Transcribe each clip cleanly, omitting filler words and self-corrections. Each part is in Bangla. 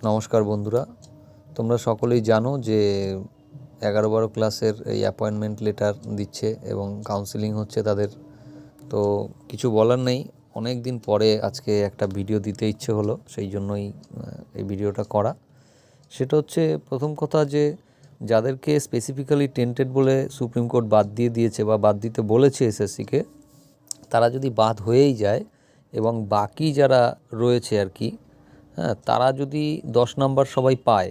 নমস্কার বন্ধুরা, তোমরা সকলেই জানো যে 11-12 ক্লাসের এই অ্যাপয়েন্টমেন্ট লেটার দিচ্ছে এবং কাউন্সেলিং হচ্ছে তাদের। তো কিছু বলার নেই, অনেক দিন পরে আজকে একটা ভিডিও দিতে ইচ্ছে হলো, সেই জন্যই এই ভিডিওটা করা। সেটা হচ্ছে প্রথম কথা যে যাদেরকে স্পেসিফিক্যালি টেন্টেড বলে সুপ্রিম কোর্ট বাদ দিয়ে দিয়েছে বা বাদ দিতে বলেছে এসএসসিকে, তারা যদি বাদ হয়েই যায় এবং বাকি যারা রয়েছে আর কি, হ্যাঁ, তারা যদি 10 নাম্বার সবাই পায়,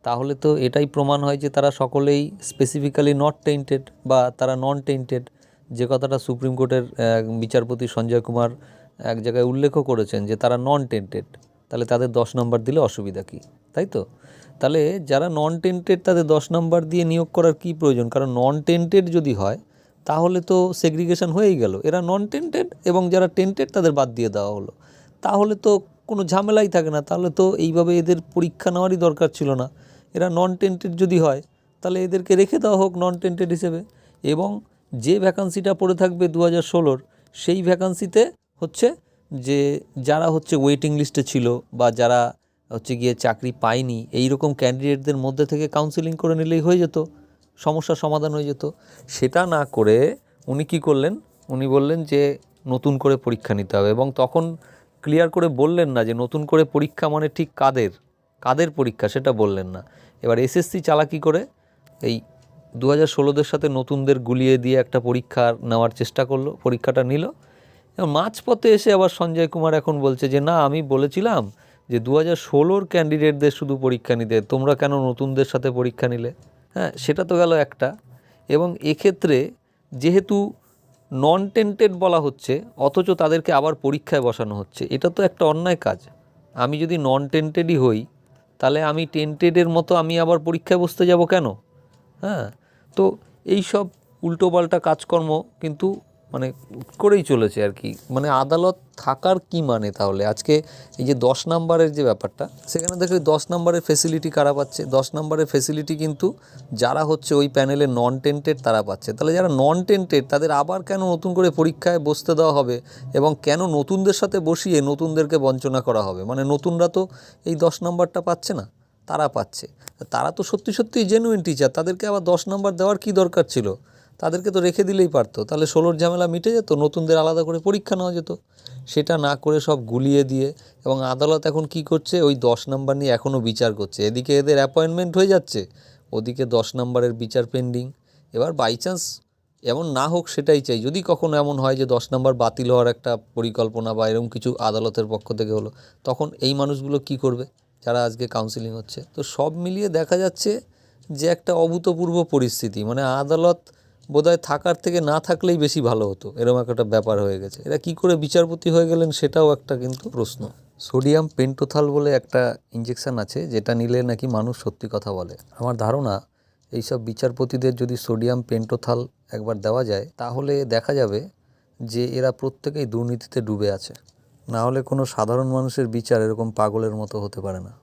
তাহলে তো এটাই প্রমাণ হয় যে তারা সকলেই স্পেসিফিক্যালি নট টেন্টেড বা তারা নন টেন্টেড, যে কথাটা সুপ্রিম কোর্টের বিচারপতি সঞ্জয় কুমার এক জায়গায় উল্লেখও করেছেন যে তারা নন টেন্টেড। তাহলে তাদের 10 নাম্বার দিলে অসুবিধা কী, তাই তো? তাহলে যারা নন টেন্টেড তাদের 10 নাম্বার দিয়ে নিয়োগ করার কী প্রয়োজন? কারণ নন টেন্টেড যদি হয় তাহলে তো সেগ্রিগেশন হয়েই গেল, এরা নন টেন্টেড এবং যারা টেন্টেড তাদের বাদ দিয়ে দেওয়া হলো, তাহলে তো কোনো ঝামেলাই থাকে না। তাহলে তো এইভাবে এদের পরীক্ষা নেওয়ারই দরকার ছিল না। এরা নন টেন্টেড যদি হয় তাহলে এদেরকে রেখে দেওয়া হোক নন টেন্টেড হিসেবে, এবং যে ভ্যাকান্সিটা পড়ে থাকবে 2016-র সেই ভ্যাকান্সিতে হচ্ছে যে যারা হচ্ছে ওয়েটিং লিস্টে ছিল বা যারা হচ্ছে গিয়ে চাকরি পায়নি, এই রকম ক্যান্ডিডেটদের মধ্যে থেকে কাউন্সেলিং করে নিলেই হয়ে যেত, সমস্যার সমাধান হয়ে যেত। সেটা না করে উনি কী করলেন? উনি বললেন যে নতুন করে পরীক্ষা নিতে হবে, এবং তখন ক্লিয়ার করে বললেন না যে নতুন করে পরীক্ষা মানে ঠিক কাদের পরীক্ষা সেটা বললেন না। এবার এসএসসি চালাকি করে এই 2016-দের সাথে নতুনদের গুলিয়ে দিয়ে একটা পরীক্ষা নেওয়ার চেষ্টা করলো, পরীক্ষাটা নিল, এবং মাঝপথে এসে আবার সঞ্জয় কুমার এখন বলছে যে না, আমি বলেছিলাম যে 2016-র ক্যান্ডিডেটদের শুধু পরীক্ষা নিতে, তোমরা কেন নতুনদের সাথে পরীক্ষা নিলে? হ্যাঁ, সেটা তো গেল একটা। এবং এক্ষেত্রে যেহেতু নন টেন্টেড বলা হচ্ছে অথচ তাদেরকে আবার পরীক্ষায় বসানো হচ্ছে, এটা তো একটা অন্যায় কাজ। আমি যদি নন টেন্টেডই হই তাহলে আমি টেন্টেডের মতো আমি আবার পরীক্ষায় বসতে যাব কেন? হ্যাঁ, তো এই সব উল্টোপাল্টা কাজকর্ম কিন্তু মানে করেই চলেছে আর কি। মানে আদালত থাকার কি মানে তাহলে? আজকে এই যে 10 নাম্বারের যে ব্যাপারটা, সেখানে দেখো 10 নাম্বারের ফেসিলিটি কারা পাচ্ছে? 10 নাম্বারের ফেসিলিটি কিন্তু যারা হচ্ছে ওই প্যানেলে নন টেন্টেড তারা পাচ্ছে। তাহলে যারা নন টেন্টেড তাদের আবার কেন নতুন করে পরীক্ষায় বসতে দেওয়া হবে, এবং কেন নতুনদের সাথে বসিয়ে নতুনদেরকে বঞ্চনা করা হবে? মানে নতুনরা তো এই 10 নাম্বারটা পাচ্ছে না, তারা পাচ্ছে। তারা তো সত্যি সত্যিই জেনুইন টিচার, তাদেরকে আবার 10 নাম্বার দেওয়ার কী দরকার ছিল? তাদেরকে তো রেখে দিলেই পারতো, তাহলে 16-র ঝামেলা মিটে যেত, নতুনদের আলাদা করে পরীক্ষা নেওয়া যেত। সেটা না করে সব গুলিয়ে দিয়ে, এবং আদালত এখন কি করছে? ওই 10 নাম্বার নিয়ে এখনও বিচার করছে। এদিকে এদের অ্যাপয়েন্টমেন্ট হয়ে যাচ্ছে, ওদিকে 10 নাম্বারের বিচার পেন্ডিং। এবার বাই চান্স এমন না হোক, সেটাই চাই। যদি কখনো এমন হয় যে 10 নাম্বার বাতিল হওয়ার একটা পরিকল্পনা বা এরকম কিছু আদালতের পক্ষ থেকে হলো, তখন এই মানুষগুলো কি করবে যারা আজকে কাউন্সিলিং হচ্ছে? তো সব মিলিয়ে দেখা যাচ্ছে যে একটা অভূতপূর্ব পরিস্থিতি। মানে আদালত বোধহয় থাকার থেকে না থাকলেই বেশি ভালো হতো, এরকম একটা ব্যাপার হয়ে গেছে। এরা কি করে বিচারপতি হয়ে গেলেন সেটাও একটা কিন্তু প্রশ্ন। সোডিয়াম পেন্টোথাল বলে একটা ইঞ্জেকশন আছে, যেটা নিলে নাকি মানুষ সত্যি কথা বলে। আমার ধারণা এইসব বিচারপতিদের যদি সোডিয়াম পেন্টোথাল একবার দেওয়া যায় তাহলে দেখা যাবে যে এরা প্রত্যেকেই দুর্নীতিতে ডুবে আছে, না হলে কোনো সাধারণ মানুষের বিচার এরকম পাগলের মতো হতে পারে না।